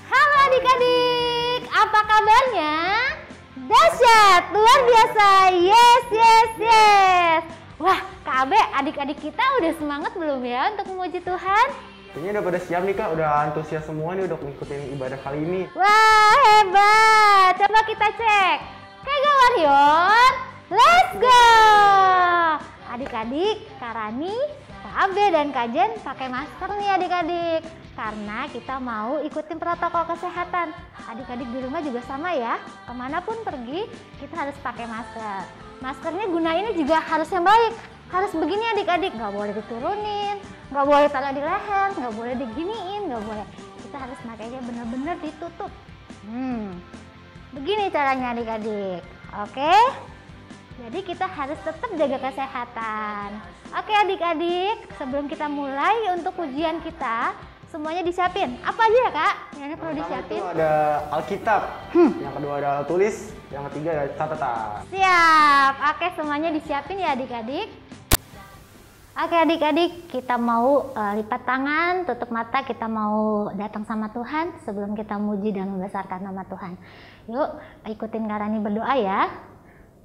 Halo adik-adik, apa kabarnya? Dahsyat, luar biasa, yes, yes, yes. Wah, Kak Abe, adik-adik kita udah semangat belum ya untuk memuji Tuhan? Kayaknya udah pada siap nih Kak, udah antusias semua nih udah ngikutin ibadah kali ini. Wah, hebat. Coba kita cek. Kega Warrior, let's go. Adik-adik, Kak Rani, Kak Abe, dan Kak Jen pakai masker nih adik-adik. Karena kita mau ikutin protokol kesehatan. Adik-adik di rumah juga sama ya. Kemanapun pergi, kita harus pakai masker. Maskernya gunainnya juga harus yang baik. Harus begini adik-adik, nggak boleh diturunin, nggak boleh taruh di leher, nggak boleh diginiin, nggak boleh. Kita harus makainya benar-benar ditutup. Begini caranya adik-adik, oke? Jadi kita harus tetap jaga kesehatan. Oke adik-adik, sebelum kita mulai untuk ujian kita, semuanya disiapin. Apa aja ya Kak? Yang perlu disiapin? Itu ada Alkitab, yang kedua ada alat tulis, yang ketiga ada catatan. Siap, oke semuanya disiapin ya adik-adik. Oke adik-adik, kita mau lipat tangan, tutup mata, kita mau datang sama Tuhan sebelum kita muji dan membesarkan nama Tuhan. Yuk, ikutin Kak Rani berdoa ya.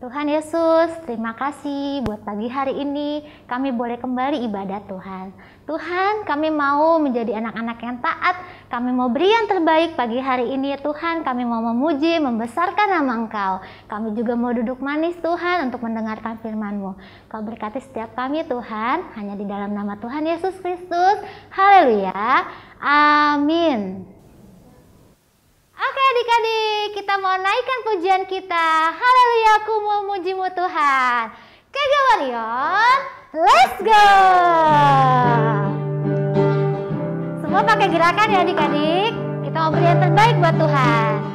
Tuhan Yesus, terima kasih buat pagi hari ini kami boleh kembali ibadah Tuhan. Tuhan, kami mau menjadi anak-anak yang taat, kami mau beri yang terbaik pagi hari ini ya Tuhan. Kami mau memuji, membesarkan nama Engkau. Kami juga mau duduk manis Tuhan untuk mendengarkan firman-Mu. Kau berkati setiap kami Tuhan, hanya di dalam nama Tuhan Yesus Kristus. Haleluya, amin. Oke adik-adik, kita mau naikkan pujian kita. Haleluya, aku memuji-Mu Tuhan. Kega Warrior, let's go. Semua pakai gerakan ya adik-adik. Kita mau beri yang terbaik buat Tuhan.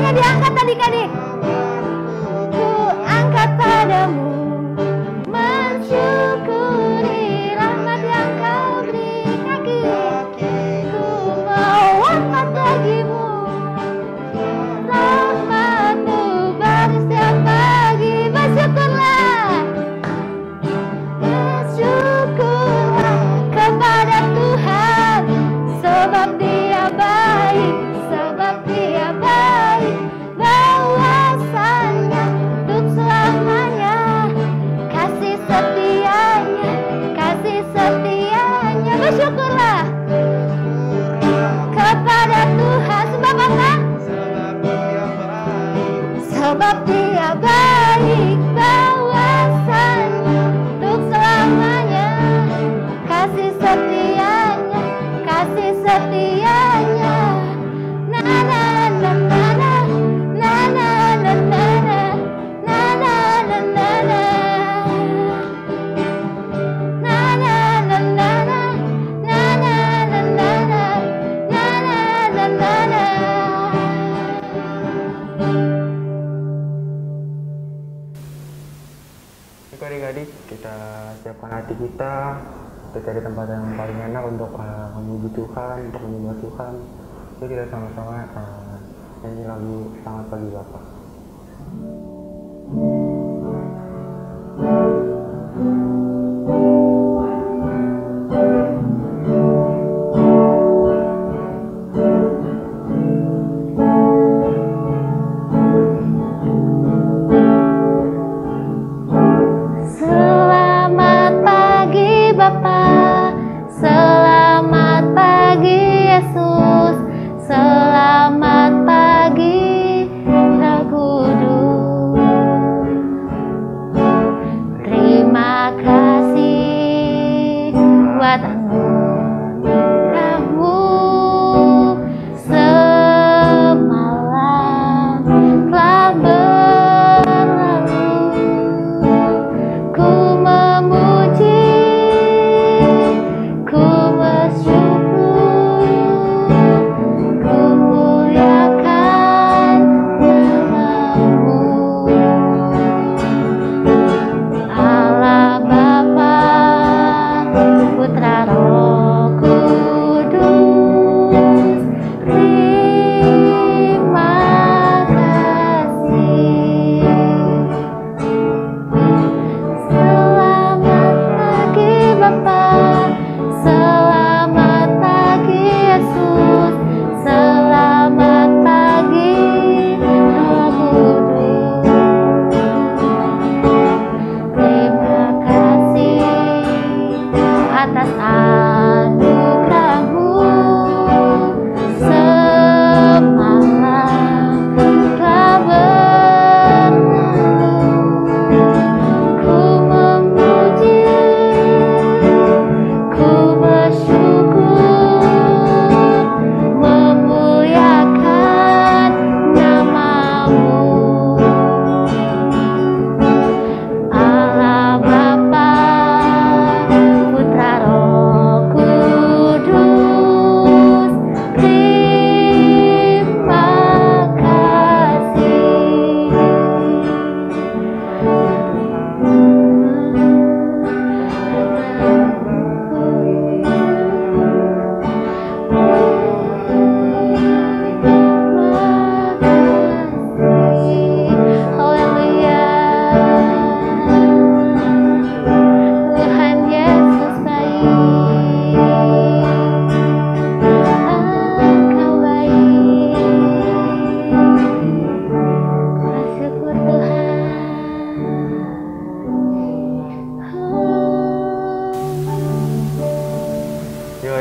Diangkat adik-adik. Ku angkat padamu, mensyukuri rahmat yang Kau beri. Kaki ku mau angkat bagimu, rahmat-Mu baru setiap pagi. Bersyukurlah, bersyukurlah kepada Tuhan, sebab Dia baik, sebab Dia baik. Bahwasanya untuk selamanya, kasih setianya, kasih setianya. Bersyukurlah kepada Tuhan, sebab apa? Sebab Dia baik, bahwasanya untuk selamanya, kasih setianya, kasih setianya. Na na na na na. Na na na na na, na na na na na, na na na na na, na na na na na, na na na na. Oke adik-adik, kita siapkan hati kita cari tempat yang paling enak untuk memuji Tuhan, untuk menyembah Tuhan. Jadi kita sama-sama nyanyi lagu Selamat Pagi Bapa. Selamat pagi Bapa, selamat pagi Yesus, selamat pagi. Lagu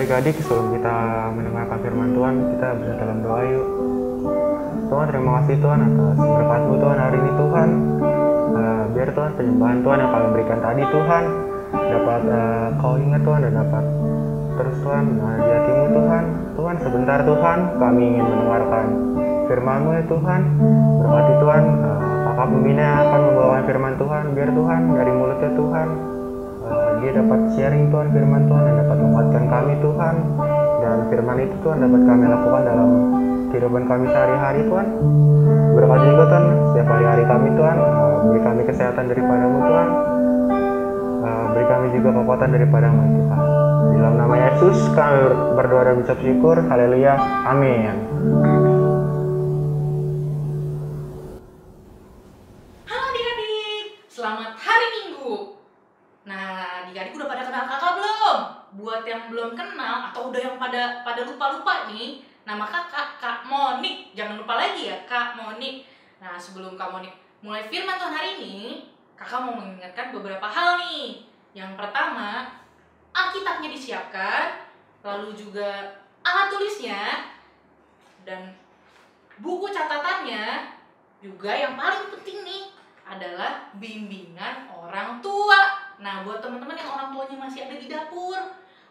adik-adik, sebelum kita mendengarkan firman Tuhan, kita bisa dalam doa yuk. Tuhan, terima kasih Tuhan atas berkat-Mu Tuhan hari ini Tuhan. Biar Tuhan penyembahan Tuhan yang kami berikan tadi Tuhan dapat Kau ingat Tuhan, dan dapat terus Tuhan di hati-Mu Tuhan. Tuhan, sebentar Tuhan, kami ingin mendengarkan firman-Mu ya Tuhan. Berkati Tuhan, kakak pembina yang akan membawakan firman Tuhan. Biar Tuhan dari mulutnya Tuhan, dia dapat sharing Tuhan firman Tuhan dan dapat menguatkan kami Tuhan. Dan firman itu Tuhan dapat kami lakukan dalam kehidupan kami sehari-hari Tuhan. Berkati juga Tuhan setiap hari-hari kami Tuhan. Beri kami kesehatan daripada-Mu Tuhan. Beri kami juga kekuatan daripada-Mu Tuhan. Di dalam nama Yesus kami berdoa dan mengucap syukur. Haleluya. Amin. Halo adik-adik, selamat hari Minggu. Nah, adik-adik udah pada kenal kakak belum? Buat yang belum kenal atau udah yang pada lupa-lupa nih, nama kakak Kak Monik. Jangan lupa lagi ya, Kak Monik. Nah, sebelum Kak Monik mulai firman Tuhan hari ini, kakak mau mengingatkan beberapa hal nih. Yang pertama, Alkitabnya disiapkan, lalu juga alat tulisnya, dan buku catatannya. Juga yang paling penting nih adalah bimbingan orang tua. Nah, buat teman-teman yang orang tuanya masih ada di dapur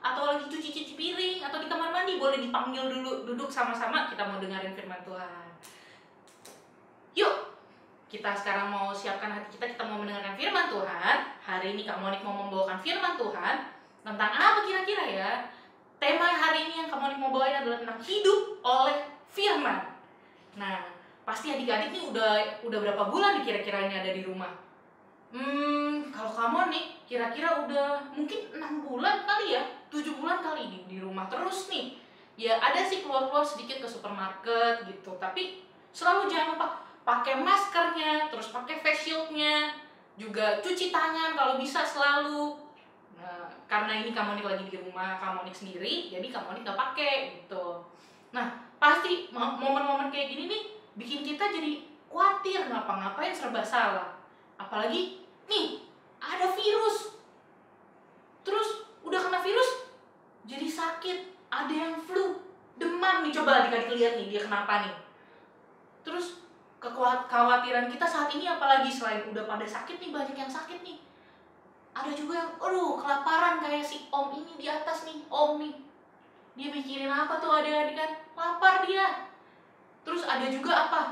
atau lagi cuci-cuci piring atau di kamar mandi, boleh dipanggil dulu, duduk sama-sama, kita mau dengerin firman Tuhan. Yuk, kita sekarang mau siapkan hati kita mau mendengarkan firman Tuhan. Hari ini Kak Monik mau membawakan firman Tuhan tentang apa kira-kira ya? Tema hari ini yang Kak Monik mau bawain adalah tentang hidup oleh firman. Nah, pasti adik-adik nih udah berapa bulan nih kira-kira ini ada di rumah? Kalau kamu nih kira-kira udah mungkin 6 bulan kali ya, 7 bulan kali di rumah terus nih. Ya ada sih keluar-keluar sedikit ke supermarket gitu, tapi selalu jangan lupa pakai maskernya, terus pakai face shieldnya, juga cuci tangan kalau bisa selalu. Nah, karena ini Kak Monik lagi di rumah Kak Monik sendiri, jadi Kak Monik gak pakai gitu. Nah, pasti momen-momen kayak gini nih bikin kita jadi khawatir, ngapa-ngapain serba salah. Apalagi nih ada virus, terus udah kena virus jadi sakit, ada yang flu, demam nih. Coba adik-adik lihat nih dia kenapa nih. Terus kekhawatiran kita saat ini apalagi selain udah pada sakit nih, banyak yang sakit nih, ada juga yang kelaparan kayak si om ini di atas nih, om nih. Dia mikirin apa tuh adik-adik kan? Lapar dia. Terus ada juga apa?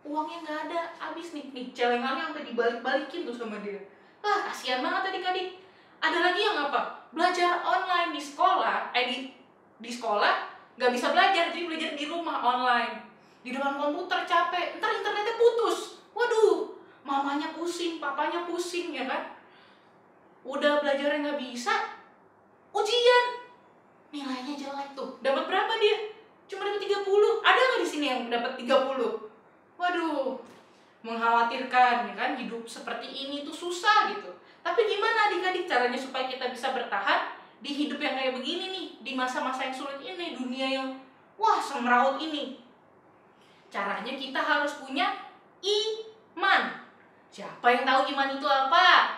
Uangnya nggak ada, habis nih celengannya sampai dibalik-balikin tuh sama dia. Kasihan banget adik-adik. Ada lagi yang apa? Belajar online di sekolah, di sekolah nggak bisa belajar, jadi belajar di rumah online. Di depan komputer capek, ntar internetnya putus. Waduh, mamanya pusing, papanya pusing ya kan? Udah belajarnya nggak bisa, ujian nilainya jelek tuh. Dapat berapa dia? Cuma dapat 30. Ada nggak di sini yang dapat 30? Waduh, mengkhawatirkan ya kan, hidup seperti ini tuh susah gitu. Tapi gimana adik-adik caranya supaya kita bisa bertahan di hidup yang kayak begini nih, di masa-masa yang sulit ini, dunia yang semeraut ini? Caranya kita harus punya iman. Siapa yang tahu iman itu apa?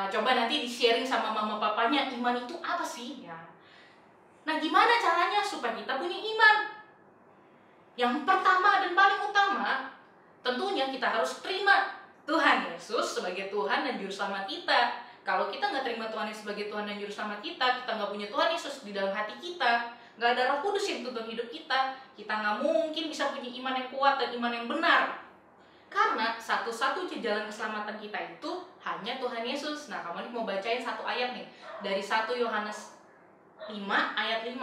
Coba nanti di-sharing sama mama papanya, iman itu apa sih? Ya. Nah, gimana caranya supaya kita punya iman? Yang pertama dan paling utama, tentunya kita harus terima Tuhan Yesus sebagai Tuhan dan Juru Selamat kita. Kalau kita nggak terima Tuhan Yesus sebagai Tuhan dan Juru Selamat kita nggak punya Tuhan Yesus di dalam hati kita, nggak ada Roh Kudus yang tuntun hidup kita nggak mungkin bisa punya iman yang kuat dan iman yang benar. Karena satu-satunya jalan keselamatan kita itu hanya Tuhan Yesus. Nah, kamu mau bacain satu ayat nih dari 1 Yohanes 5 ayat 5.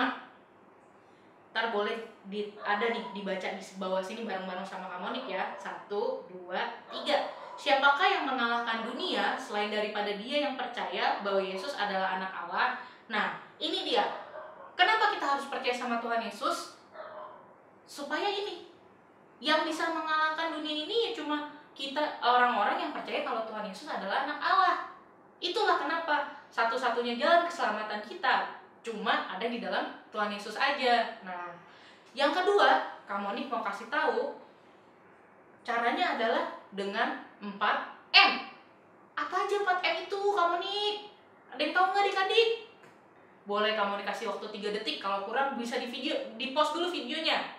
Ntar boleh ada nih dibaca di bawah sini bareng-bareng sama kamu nih ya. 1, 2, 3. Siapakah yang mengalahkan dunia selain daripada dia yang percaya bahwa Yesus adalah anak Allah? Nah, ini dia. Kenapa kita harus percaya sama Tuhan Yesus? Supaya ini yang bisa mengalahkan dunia ini ya cuma kita, orang-orang yang percaya kalau Tuhan Yesus adalah anak Allah. Itulah kenapa satu-satunya jalan keselamatan kita cuma ada di dalam Tuhan Yesus aja. Nah, yang kedua, Kak Monik mau kasih tahu caranya adalah dengan 4M. Apa aja 4M itu, Kak Monik? Ada yang tahu nggak adik-adik? boleh kamu dikasih waktu 3 detik, kalau kurang bisa di post dulu videonya.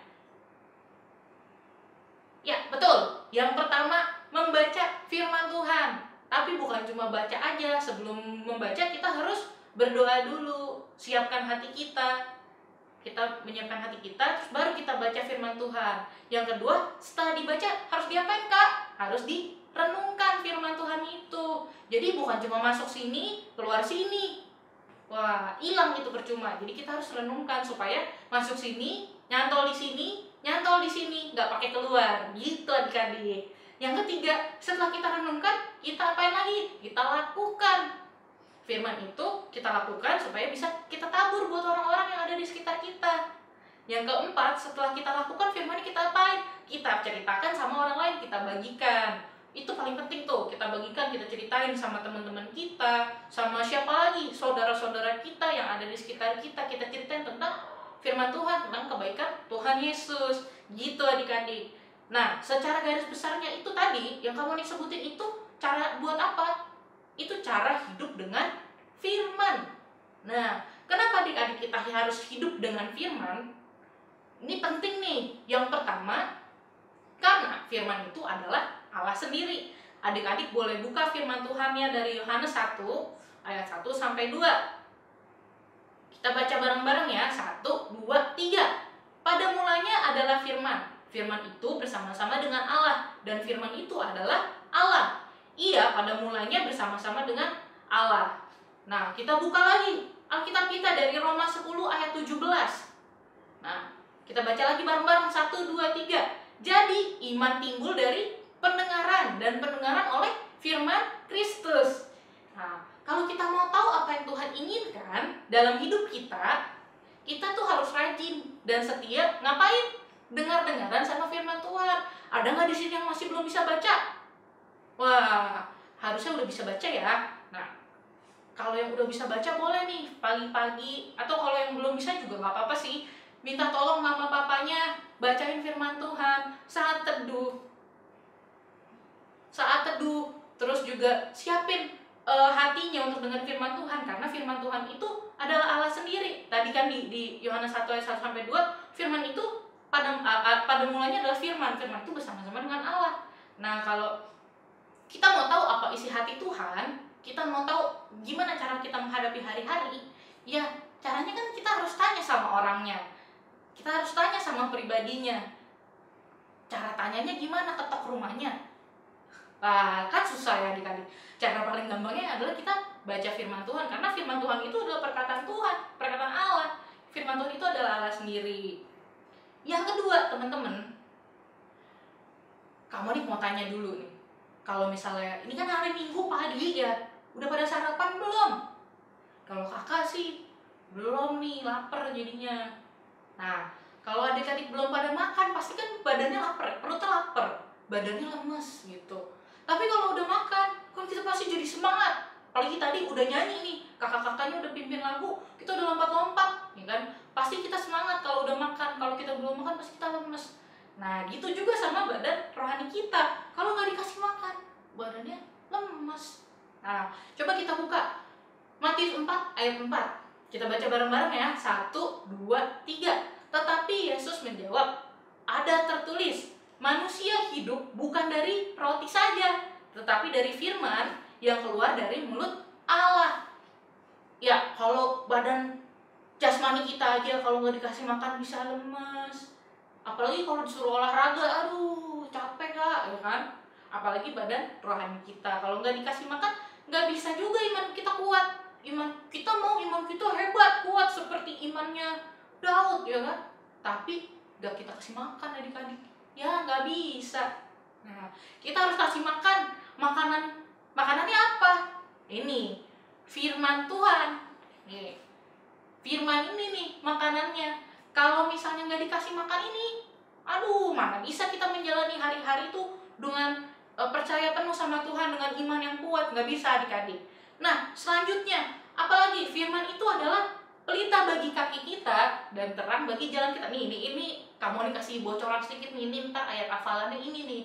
Ya, betul. Yang pertama, membaca firman Tuhan. Tapi bukan cuma baca aja, sebelum membaca kita harus berdoa dulu, siapkan hati kita. Kita menyiapkan hati kita, terus baru kita baca firman Tuhan. Yang kedua, setelah dibaca harus diapain, Kak? Harus direnungkan firman Tuhan itu. Jadi bukan cuma masuk sini, keluar sini. Wah, hilang itu percuma. Jadi kita harus renungkan supaya masuk sini, nyantol di sini, nyantol di sini, nggak pakai keluar. Gitu adik-adik. Yang ketiga, setelah kita renungkan, kita apain lagi? Kita lakukan. Firman itu kita lakukan supaya bisa kita tabur buat orang-orang yang ada di sekitar kita. Yang keempat, setelah kita lakukan firman kita apain? Kita ceritakan sama orang lain, kita bagikan. Itu paling penting tuh, kita bagikan, kita ceritain sama teman-teman kita, sama siapa lagi, saudara-saudara kita yang ada di sekitar kita ceritain tentang firman Tuhan, tentang kebaikan Tuhan Yesus. Gitu adik-adik. Nah, secara garis besarnya itu tadi, yang kamu sebutin itu cara buat apa? Itu cara hidup dengan firman. Nah, kenapa adik-adik kita harus hidup dengan firman? Ini penting nih. Yang pertama, karena firman itu adalah Allah sendiri. Adik-adik boleh buka firman Tuhannya dari Yohanes 1 ayat 1 sampai 2. Kita baca bareng-bareng ya. 1, 2, 3. Pada mulanya adalah firman. Firman itu bersama-sama dengan Allah, dan firman itu adalah Allah. Ia pada mulanya bersama-sama dengan Allah. Nah, kita buka lagi Alkitab kita dari Roma 10 ayat 17. Nah, kita baca lagi bareng-bareng. 1, 2, 3. Jadi, iman timbul dari pendengaran, dan pendengaran oleh firman Kristus. Nah, kalau kita mau tahu apa yang Tuhan inginkan dalam hidup kita, kita tuh harus rajin dan setia ngapain? Dengar-dengaran sama firman Tuhan. Ada nggak di sini yang masih belum bisa baca? Wah, harusnya udah bisa baca ya. Nah, kalau yang udah bisa baca boleh nih pagi-pagi, atau kalau yang belum bisa juga nggak apa-apa sih. Minta tolong mama papanya bacain firman Tuhan saat teduh. Terus juga siapin hatinya untuk dengar firman Tuhan, karena firman Tuhan itu adalah Allah sendiri. Tadi kan di Yohanes 1 ayat 1 sampai 2, firman itu pada mulanya adalah firman itu bersama-sama dengan Allah. Nah, kalau kita mau tahu apa isi hati Tuhan, kita mau tahu gimana cara kita menghadapi hari-hari, ya caranya kan kita harus tanya sama orangnya. Kita harus tanya sama pribadinya. Cara tanyanya gimana? Ketok rumahnya. Nah, kan susah ya adik-adik. Cara paling gampangnya adalah kita baca firman Tuhan, karena firman Tuhan itu adalah perkataan Tuhan, perkataan Allah. Firman Tuhan itu adalah Allah sendiri. Yang kedua, teman-teman, kamu nih mau tanya dulu nih. Kalau misalnya, ini kan hari Minggu pagi ya, udah pada sarapan belum? Kalau kakak sih, belum nih, lapar jadinya. Nah, kalau adik-adik belum pada makan, pasti kan badannya lapar, perutnya lapar, badannya lemes gitu. Tapi kalau udah makan, kan kita pasti jadi semangat. Apalagi tadi udah nyanyi nih, kakak-kakaknya udah pimpin lagu, kita udah lompat-lompat, ya kan? Pasti kita semangat kalau udah makan. Kalau kita belum makan, pasti kita lemes. Nah, gitu juga sama badan rohani kita. Kalau nggak dikasih makan, badannya lemes. Nah, coba kita buka Matius 4 ayat 4. Kita baca bareng-bareng ya. 1, 2, 3. Tetapi Yesus menjawab, ada tertulis, manusia hidup bukan dari roti saja, tetapi dari firman yang keluar dari mulut Allah. Ya, kalau badan jasmani kita aja kalau nggak dikasih makan bisa lemes. Apalagi kalau disuruh olahraga, aduh capek Kak, ya kan? Apalagi badan rohani kita, kalau nggak dikasih makan, nggak bisa juga iman kita kuat. Iman kita hebat, kuat seperti imannya Daud, ya kan? Tapi nggak kita kasih makan adik-adik, ya nggak bisa. Nah, kita harus kasih makan. Makanannya apa? Ini firman Tuhan. Nih, firman ini nih makanannya. Kalau misalnya nggak dikasih makan ini, aduh, mana bisa kita menjalani hari-hari itu dengan percaya penuh sama Tuhan, dengan iman yang kuat? Nggak bisa adik-adik. Nah, selanjutnya, apalagi firman itu adalah pelita bagi kaki kita dan terang bagi jalan kita. Nih, ini kamu dikasih bocoran sedikit nih, ini ntar ayat hafalannya ini nih.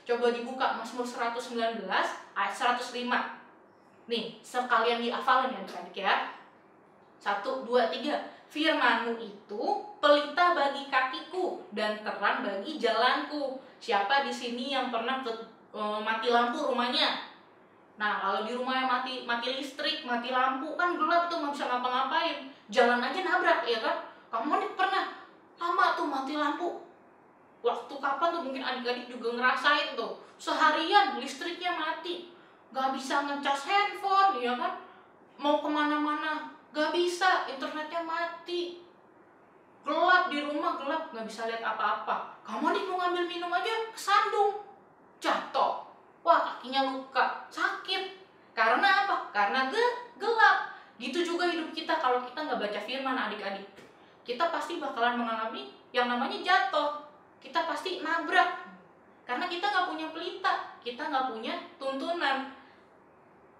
Coba dibuka Mazmur 119 ayat 105. Nih, sekalian dihafalin ya adik-adik ya. 1, 2, 3. Firman-Mu itu pelita bagi kakiku dan terang bagi jalanku. Siapa di sini yang pernah mati lampu rumahnya? Nah, kalau di rumah yang mati listrik, mati lampu, kan gelap tuh, nggak bisa ngapa-ngapain. Jalan aja nabrak, ya kan? Kamu nih pernah lama tuh mati lampu. Waktu kapan tuh, mungkin adik-adik juga ngerasain tuh. Seharian listriknya mati, nggak bisa ngecas handphone, ya kan? Mau kemana-mana, nggak bisa, internetnya mati. Gelap di rumah, gelap, nggak bisa lihat apa-apa. Kamu nih mau ngambil minum aja, kesandung, jatuh. Wah, kakinya luka, sakit. Karena apa? Karena gelap. Gitu juga hidup kita kalau kita nggak baca firman, adik-adik. Kita pasti bakalan mengalami yang namanya jatuh. Kita pasti nabrak. Karena kita nggak punya pelita, kita nggak punya tuntunan.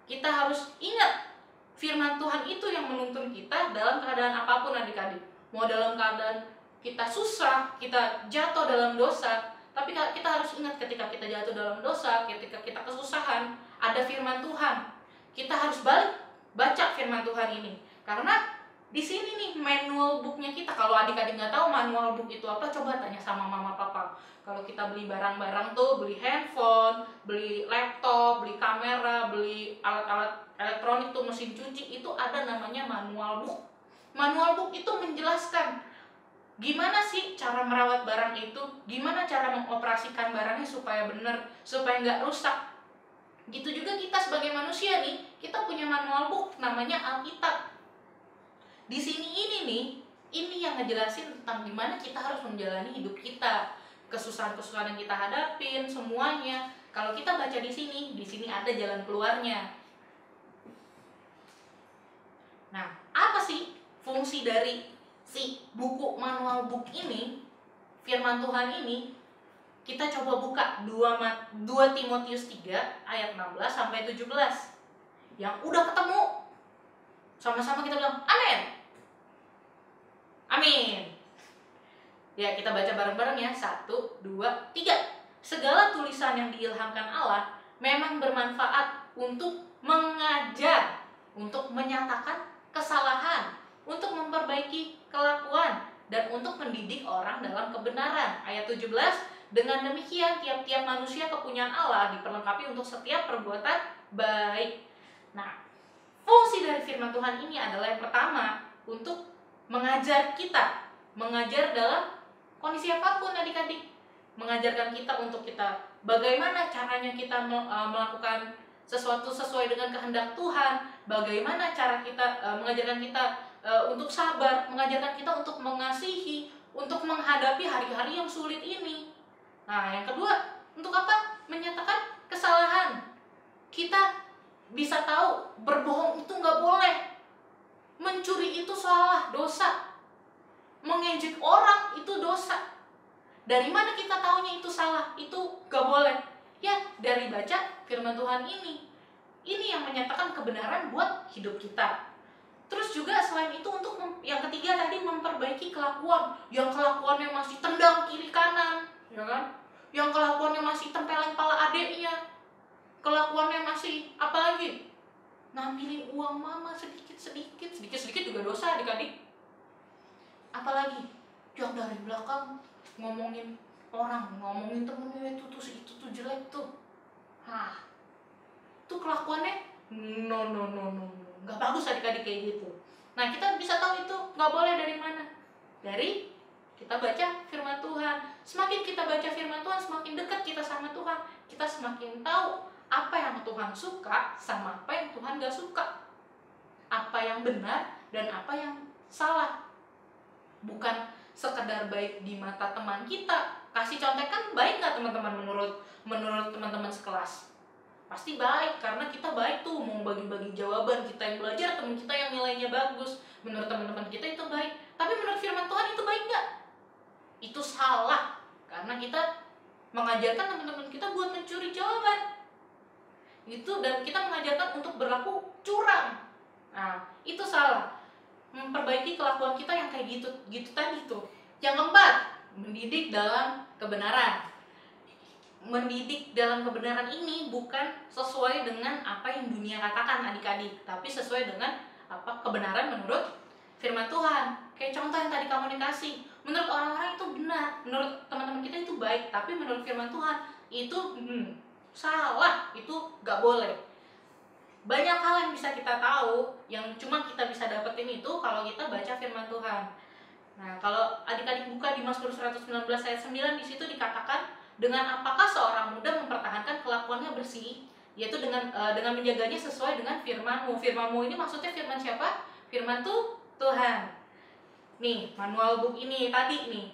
Kita harus ingat, firman Tuhan itu yang menuntun kita dalam keadaan apapun, adik-adik. Mau dalam keadaan kita susah, kita jatuh dalam dosa, tapi kita harus ingat ketika kita jatuh dalam dosa, ketika kita kesusahan, ada firman Tuhan. Kita harus balik baca firman Tuhan ini. Karena di sini nih manual booknya kita. Kalau adik-adik nggak tahu manual book itu apa, coba tanya sama mama papa. Kalau kita beli barang-barang tuh, beli handphone, beli laptop, beli kamera, beli alat-alat elektronik tuh, mesin cuci, itu ada namanya manual book. Manual book itu menjelaskan gimana sih cara merawat barang itu, gimana cara mengoperasikan barangnya supaya benar, supaya nggak rusak. Gitu juga kita sebagai manusia nih, kita punya manual book namanya Alkitab. Di sini ini yang ngejelasin tentang gimana kita harus menjalani hidup kita, kesusahan-kesusahan yang kita hadapin, semuanya. Kalau kita baca di sini ada jalan keluarnya. Nah, apa sih fungsi dari si buku manual book ini, firman Tuhan ini? Kita coba buka 2 Timotius 3 ayat 16 sampai 17. Yang udah ketemu, sama-sama kita bilang amin. Amin. Ya, kita baca bareng-bareng ya. 1, 2, 3. Segala tulisan yang diilhamkan Allah memang bermanfaat untuk mengajar, untuk menyatakan kesalahan, untuk memperbaiki kelakuan, dan untuk mendidik orang dalam kebenaran. Ayat 17, dengan demikian tiap-tiap manusia kepunyaan Allah diperlengkapi untuk setiap perbuatan baik. Nah, fungsi dari firman Tuhan ini adalah yang pertama, untuk mengajar kita, mengajar dalam kondisi apapun, adik-adik. Mengajarkan kita untuk kita bagaimana caranya kita melakukan sesuatu sesuai dengan kehendak Tuhan, bagaimana cara kita mengajarkan kita untuk sabar, mengajarkan kita untuk mengasihi, untuk menghadapi hari-hari yang sulit ini. Nah, yang kedua, untuk apa? Menyatakan kesalahan. Kita bisa tahu berbohong itu nggak boleh, mencuri itu salah, dosa, mengejek orang itu dosa. Dari mana kita taunya itu salah, itu nggak boleh? Ya, dari baca firman Tuhan ini. Ini yang menyatakan kebenaran buat hidup kita. Terus juga selain itu, untuk yang ketiga tadi, memperbaiki kelakuan. Yang kelakuannya masih tendang kiri kanan, ya kan? Yang kelakuannya masih tempelin kepala adeknya, kelakuannya masih apa lagi? Ngambilin uang mama sedikit juga dosa, adik-adik. Apalagi yang dari belakang ngomongin orang, ngomongin temennya itu tuh jelek tuh. Itu kelakuannya no, nggak bagus, adik-adik, kayak gitu. Nah, kita bisa tahu itu nggak boleh dari mana? Dari kita baca firman Tuhan. Semakin kita baca firman Tuhan, semakin dekat kita sama Tuhan. Kita semakin tahu apa yang Tuhan suka sama apa yang Tuhan gak suka, apa yang benar dan apa yang salah. Bukan sekedar baik di mata teman kita. Kasih contekan baik nggak teman-teman menurut teman-teman sekelas? Pasti baik, karena kita baik tuh, mau bagi-bagi jawaban, kita yang belajar, teman kita yang nilainya bagus. Menurut teman-teman kita itu baik. Tapi menurut firman Tuhan itu baik nggak? Itu salah, karena kita mengajarkan teman-teman kita buat mencuri jawaban. Itu, dan kita mengajarkan untuk berlaku curang. Nah, itu salah. Memperbaiki kelakuan kita yang kayak gitu tadi tuh. Yang keempat, mendidik dalam kebenaran. Mendidik dalam kebenaran ini bukan sesuai dengan apa yang dunia katakan, adik-adik, tapi sesuai dengan apa kebenaran menurut firman Tuhan. Kayak contoh yang tadi kamu dikasih, menurut orang-orang itu benar, menurut teman-teman kita itu baik, tapi menurut firman Tuhan itu salah, itu gak boleh. Banyak hal yang bisa kita tahu, yang cuma kita bisa dapetin itu kalau kita baca firman Tuhan. Nah, kalau adik-adik buka di Mazmur 119 ayat 9, di situ dikatakan, dengan apakah seorang muda mempertahankan kelakuannya bersih, yaitu dengan menjaganya sesuai dengan firman-Mu. Firman-Mu ini maksudnya firman siapa? Firman Tuhan. Nih, manual book ini tadi nih.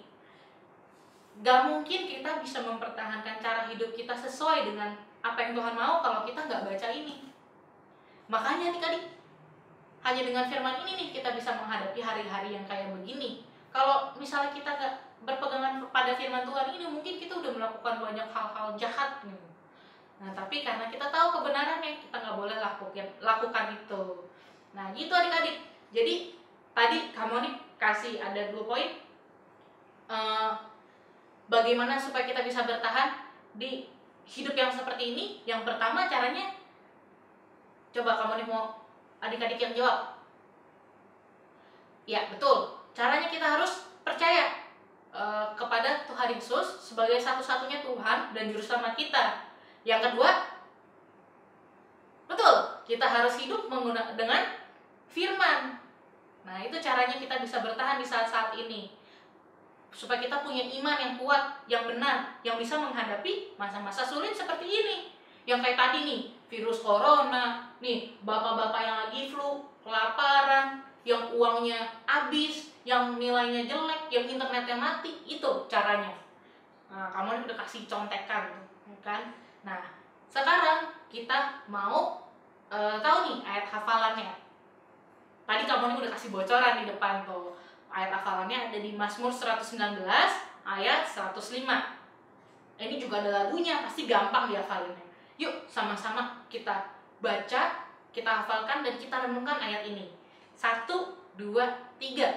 Gak mungkin kita bisa mempertahankan cara hidup kita sesuai dengan apa yang Tuhan mau kalau kita gak baca ini. Makanya adik-adik, hanya dengan firman ini nih kita bisa menghadapi hari-hari yang kayak begini. Kalau misalnya kita gak berpegangan pada firman Tuhan ini, mungkin kita udah melakukan banyak hal-hal jahat gitu. Nah, tapi karena kita tahu kebenarannya, kita gak boleh lakukan itu. Nah, gitu adik-adik. Jadi, tadi kamu nih kasih ada 2 poin. Bagaimana supaya kita bisa bertahan di hidup yang seperti ini. Yang pertama caranya, coba kamu nih mau adik-adik yang jawab. Ya, betul. Caranya kita harus percaya kepada Tuhan Yesus sebagai satu-satunya Tuhan dan Juru Selamat kita. Yang kedua, betul, kita harus hidup dengan firman. Nah, itu caranya kita bisa bertahan di saat-saat ini. Supaya kita punya iman yang kuat, yang benar, yang bisa menghadapi masa-masa sulit seperti ini. Yang kayak tadi nih, virus corona, nih bapak-bapak yang lagi flu, kelaparan, yang uangnya habis, yang nilainya jelek, yang internetnya mati, itu caranya. Nah, kamu udah kasih contekan, kan? Nah, sekarang kita mau tahu nih ayat hafalannya. Tadi kamu udah kasih bocoran di depan tuh. Ayat hafalannya ada di Mazmur 119 ayat 105. Ini juga ada lagunya, pasti gampang dihafalinnya. Yuk, sama-sama kita baca, kita hafalkan, dan kita renungkan ayat ini. 1, 2, 3.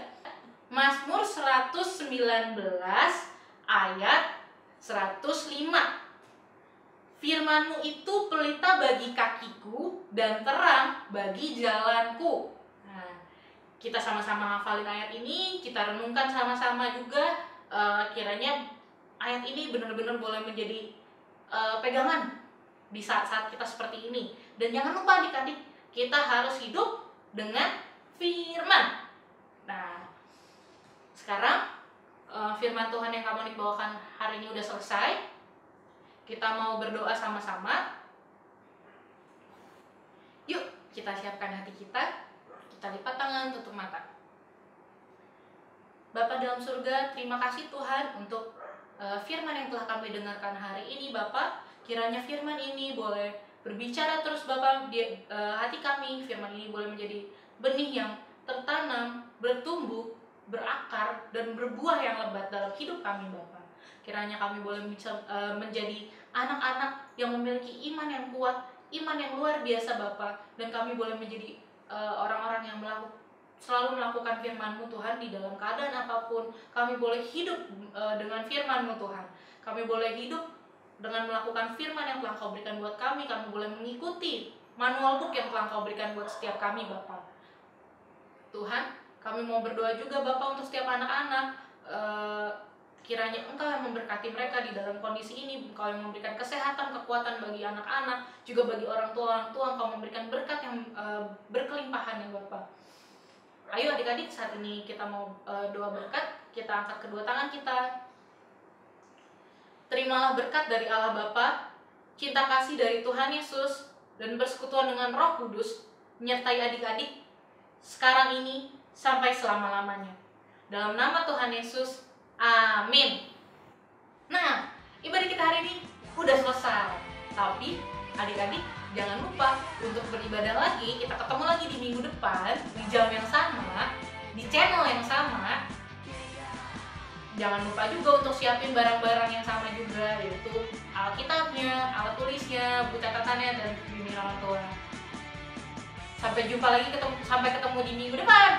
Mazmur 119 ayat 105. Firman-Mu itu pelita bagi kakiku dan terang bagi jalanku. Nah, kita sama-sama hafalin ayat ini, kita renungkan sama-sama juga. Kiranya ayat ini benar-benar boleh menjadi pegangan di saat-saat kita seperti ini. Dan jangan lupa adik-adik, kita harus hidup dengan firman. Nah, sekarang firman Tuhan yang kamu bawakan hari ini udah selesai. Kita mau berdoa sama-sama. Yuk, kita siapkan hati kita. Kita lipat tangan, tutup mata. Bapa dalam surga, terima kasih Tuhan untuk firman yang telah kami dengarkan hari ini, Bapak. Kiranya firman ini boleh berbicara terus, Bapak, di hati kami. Firman ini boleh menjadi benih yang tertanam, bertumbuh, berakar, dan berbuah yang lebat dalam hidup kami, Bapak. Kiranya kami boleh menjadi anak-anak yang memiliki iman yang kuat, iman yang luar biasa, Bapak. Dan kami boleh menjadi orang-orang yang selalu melakukan firman-Mu, Tuhan, di dalam keadaan apapun. Kami boleh hidup dengan firman-Mu, Tuhan. Kami boleh hidup dengan melakukan firman yang telah Kau berikan buat kami. Kami boleh mengikuti manual book yang telah Kau berikan buat setiap kami, Bapak. Tuhan, kami mau berdoa juga, Bapak, untuk setiap anak-anak. Kiranya Engkau yang memberkati mereka di dalam kondisi ini. Engkau yang memberikan kesehatan, kekuatan bagi anak-anak, juga bagi orang tua. Engkau memberikan berkat yang berkelimpahan, ya Bapak. Ayo adik-adik, saat ini kita mau doa berkat. Kita angkat kedua tangan kita. Terimalah berkat dari Allah Bapa, cinta kasih dari Tuhan Yesus, dan persekutuan dengan Roh Kudus menyertai adik-adik sekarang ini sampai selama-lamanya. Dalam nama Tuhan Yesus, amin. Nah, ibadah kita hari ini udah selesai. Tapi adik-adik jangan lupa untuk beribadah lagi. Kita ketemu lagi di minggu depan di jam yang sama, di channel yang sama. Jangan lupa juga untuk siapin barang-barang yang sama juga, yaitu Alkitabnya, alat tulisnya, buku catatannya, dan bimbingan orang tua. Sampai ketemu di minggu depan.